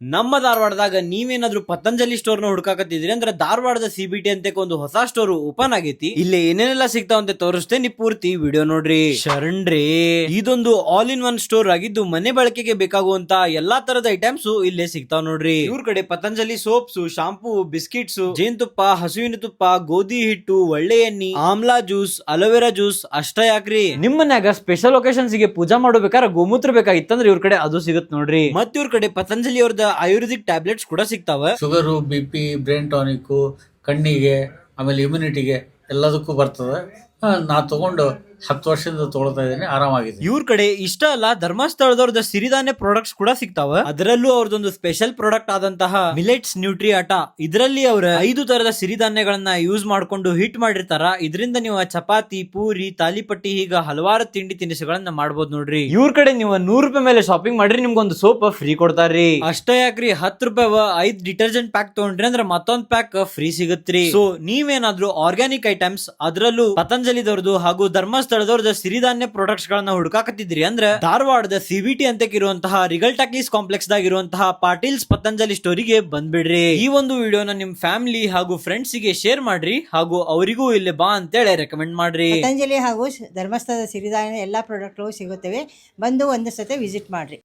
ನಮ್ಮ ಧಾರವಾಡದಾಗ ನೀವೇನಾದ್ರೂ ಪತಂಜಲಿ ಸ್ಟೋರ್ ನ ಹುಡುಕಾಕತ್ತಿದ್ರಿ ಅಂದ್ರೆ ಧಾರವಾಡದ ಸಿಬಿಟಿ ಅಂತ ಒಂದು ಹೊಸ ಸ್ಟೋರ್ ಓಪನ್ ಆಗೈತಿ. ಇಲ್ಲಿ ಏನೇನೆಲ್ಲ ಸಿಗ್ತಾವ ಅಂತ ತೋರಿಸ್ತೇನೆ, ಪೂರ್ತಿ ವಿಡಿಯೋ ನೋಡ್ರಿ. ಶರಣ್ರಿ, ಇದೊಂದು ಆಲ್ ಇನ್ ಒನ್ ಸ್ಟೋರ್ ಆಗಿದ್ದು ಮನೆ ಬಳಕೆಗೆ ಬೇಕಾಗುವಂತ ಎಲ್ಲಾ ತರದ ಐಟಮ್ಸ್ ಇಲ್ಲೇ ಸಿಗ್ತಾವ್ ನೋಡ್ರಿ. ಇವ್ರ ಕಡೆ ಪತಂಜಲಿ ಸೋಪ್ಸ್, ಶಾಂಪೂ, ಬಿಸ್ಕಿಟ್ಸ್, ಜೇನುತುಪ್ಪ, ಹಸುವಿನ ತುಪ್ಪ, ಗೋಧಿ ಹಿಟ್ಟು, ಒಳ್ಳೆ ಎಣ್ಣೆ, ಆಮ್ಲಾ ಜ್ಯೂಸ್, ಅಲೋವೆರಾ ಜ್ಯೂಸ್ ಅಷ್ಟ ಯಾಕ್ರಿ, ನಿಮ್ ಮನ್ಯಾಗ ಸ್ಪೆಷಲ್ ಒಕೇಶನ್ಸ್ ಗೆ ಪೂಜಾ ಮಾಡ್ಬೇಕಾದ್ರೆ ಗೋಮೂತ್ರ ಬೇಕಾಗಿತ್ತಂದ್ರೆ ಇವ್ರ ಕಡೆ ಅದು ಸಿಗುತ್ತೆ ನೋಡ್ರಿ. ಮತ್ ಇವ್ರ ಕಡೆ ಪತಂಜಲಿ ಅವ್ರದ ಆಯುರ್ವೇದಿಕ್ ಟ್ಯಾಬ್ಲೆಟ್ಸ್ ಕೂಡ ಸಿಗ್ತಾವ. ಶುಗರು, BP, ಬ್ರೈನ್ ಟಾನಿಕ್, ಕಣ್ಣಿಗೆ, ಆಮೇಲೆ ಇಮ್ಯುನಿಟಿಗೆ ಎಲ್ಲದಕ್ಕೂ ಬರ್ತದೆ. ನಾ ತಗೊಂಡು 10 ವರ್ಷದಿಂದ ತಗೊಳ್ತಾ ಇದ್ದೀನಿ, ಆರಾಮಾಗಿದೆ. ಇವ್ರ ಕಡೆ ಇಷ್ಟ ಅಲ್ಲ, ಧರ್ಮಸ್ಥಳದವ್ರದ ಸಿರಿಧಾನ್ಯ ಪ್ರಾಡಕ್ಟ್ಸ್ ಕೂಡ ಸಿಗ್ತಾವ. ಅದರಲ್ಲೂ ಅವ್ರದೊಂದು ಸ್ಪೆಷಲ್ ಪ್ರಾಡಕ್ಟ್ ಆದಂತಹ ಮಿಲೆಟ್ಸ್ ನ್ಯೂಟ್ರಿ ಆಟ. ಇದರಲ್ಲಿ ಅವರ 5 ತರದ ಸಿರಿಧಾನ್ಯಗಳನ್ನ ಯೂಸ್ ಮಾಡ್ಕೊಂಡು ಹಿಟ್ ಮಾಡಿರ್ತಾರ. ಇದರಿಂದ ನೀವು ಚಪಾತಿ, ಪೂರಿ, ತಾಲಿಪಟ್ಟಿ ಹೀಗ ಹಲವಾರು ತಿಂಡಿ ತಿನಿಸುಗಳನ್ನ ಮಾಡ್ಬೋದು ನೋಡ್ರಿ. ಇವ್ರ ಕಡೆ ನೀವು 100 ರೂಪಾಯಿ ಮೇಲೆ ಶಾಪಿಂಗ್ ಮಾಡ್ರಿ, ನಿಮ್ಗೊಂದು ಸೋಪ್ ಫ್ರೀ ಕೊಡ್ತಾರ್ರಿ. ಅಷ್ಟೇ ಯಾಕ್ರಿ, 10 ರೂಪಾಯಿ 5 ಡಿಟರ್ಜೆಂಟ್ ಪ್ಯಾಕ್ ತಗೊಂಡ್ರಿ ಅಂದ್ರೆ ಮತ್ತೊಂದ್ ಪ್ಯಾಕ್ ಫ್ರೀ ಸಿಗತ್ರಿ. ಸೊ ನೀವೇನಾದ್ರೂ ಆರ್ಗ್ಯಾನಿಕ್ ಐಟಮ್ಸ್, ಅದರಲ್ಲೂ ಪತಂಜಲಿದವ್ರದ್ದು ಹಾಗೂ ಧರ್ಮಸ್ಥಳದವ್ರದ ಸಿರಿಧಾನ್ಯ ಪ್ರಾಡಕ್ಟ್ಸ್ ಗಳನ್ನ ಹುಡುಕಾಕತ್ತಿದ್ರಿ ಅಂದ್ರೆ ಧಾರವಾಡದ ಸಿಬಿಟಿ ಅಂತ ಇರುವಂತಹ ರಿಗಲ್ ಟಾಕೀಸ್ ಕಾಂಪ್ಲೆಕ್ಸ್ ದಾಗ ಇರುವಂತಹ ಪಾಟೀಲ್ಸ್ ಪತಂಜಲಿ ಸ್ಟೋರಿಗೆ ಬಂದ್ಬಿಡ್ರಿ. ಈ ಒಂದು ವಿಡಿಯೋನ ನಿಮ್ ಫ್ಯಾಮಿಲಿ ಹಾಗೂ ಫ್ರೆಂಡ್ಸ್ ಗೆ ಶೇರ್ ಮಾಡ್ರಿ, ಹಾಗೂ ಅವರಿಗೂ ಇಲ್ಲಿ ಬಾ ಅಂತೇಳಿ ರೆಕಮೆಂಡ್ ಮಾಡ್ರಿ. ಪತಂಜಲಿ ಹಾಗೂ ಧರ್ಮಸ್ಥಳದ ಸಿರಿಧಾನ್ಯ ಎಲ್ಲಾ ಪ್ರಾಡಕ್ಟ್ಗಳು ಸಿಗುತ್ತವೆ. ಬಂದು ಒಂದು ಸತಿ ವಿಸಿಟ್ ಮಾಡ್ರಿ.